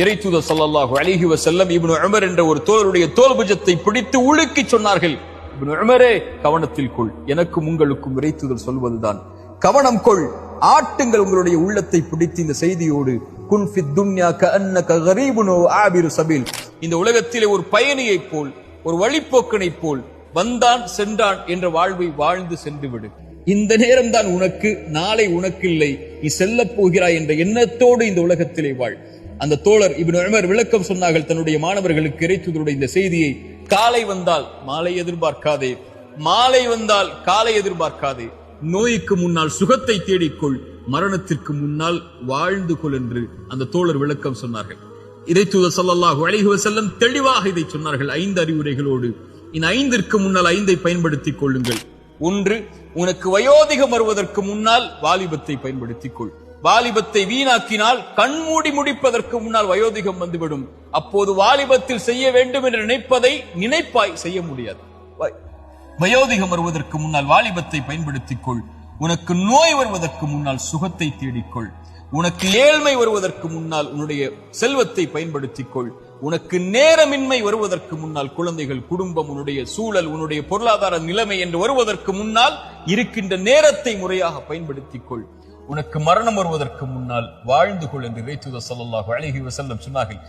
இறைத்தூதர் ஸல்லல்லாஹு அலைஹி வஸல்லம் இப்னு உமர் என்ற ஒரு தோழருடைய தோள்புஜத்தை பிடித்து உலுக்கி சொன்னார்கள், இப்னு உமரே கவனத்தில் கொள், எனக்கும் உங்களுக்கும் இறைத்தூதர் சொல்வதுதான், கவனம் கொள், ஆட்டுங்கள் உங்களுடைய உள்ளத்தை பிடித்து இந்த செய்தியோடு, குன் ஃபித் துன்யா கஅன்னக கரீபுன் வ ஆபிரு சபீல், இந்த உலகத்திலே ஒரு பயணியைப் போல், ஒரு வழிப்போக்கனைப் போல் வந்தான் சென்றான் என்ற வாழ்வை வாழ்ந்து சென்று விடு. இந்த நேரம் தான் உனக்கு, நாளை உனக்கு இல்லை, நீ செல்ல போகிறாய் என்ற எண்ணத்தோடு இந்த உலகத்திலே வாழ். அந்த தோழர் இப்னு உமர் விளக்கம் சொன்னார்கள் தன்னுடைய மாணவர்களுக்கு இறைத்தூதருடைய இந்த செய்தியை, காலை வந்தால் மாலை எதிர்பார்க்காதே, மாலை வந்தால் காலை எதிர்பார்க்காதே, நோய்க்கு முன்னால் சுகத்தை தேடிக்கொள், மரணத்திற்கு முன்னால் வாழ்ந்து கொள் என்று அந்த தோழர் விளக்கம் சொன்னார்கள். இறைத்தூதர் ஸல்லல்லாஹு அலைஹி வஸல்லம் தெளிவாக இதை சொன்னார்கள் 5 அறிவுரைகளோடு. இந்த 5ற்கு முன்னால் 5ஐ பயன்படுத்திக் கொள்ளுங்கள். 1, உனக்கு வயோதிகம் வருவதற்கு முன்னால் வாலிபத்தை பயன்படுத்திக் கொள். வாலிபத்தை வீணாக்கினால் கண்மூடி முடிப்பதற்கு முன்னால் வயோதிகம் வந்துவிடும். அப்போது வாலிபத்தில் செய்ய வேண்டும் என்று நினைப்பதை நினைப்பாய், செய்ய முடியாது. வயோதிகம் வருவதற்கு முன்னால் வாலிபத்தை பயன்படுத்திக் கொள். உனக்கு நோய் வருவதற்கு முன்னால் சுகத்தை தேடிக்கொள். உனக்கு ஏழ்மை வருவதற்கு முன்னால் உன்னுடைய செல்வத்தை பயன்படுத்திக் கொள். உனக்கு நேரமின்மை வருவதற்கு முன்னால் குழந்தைகள், குடும்பம், உன்னுடைய சூழல், உன்னுடைய பொருளாதார நிலைமை என்று வருவதற்கு முன்னால் இருக்கின்ற நேரத்தை முறையாக பயன்படுத்திக் கொள். உனக்கு மரணம் வருவதற்கு முன்னால் வாழ்ந்து கொள் என்று இறைத்தூதர் ஸல்லல்லாஹு அலைஹி வஸல்லம் சொன்னார்கள்.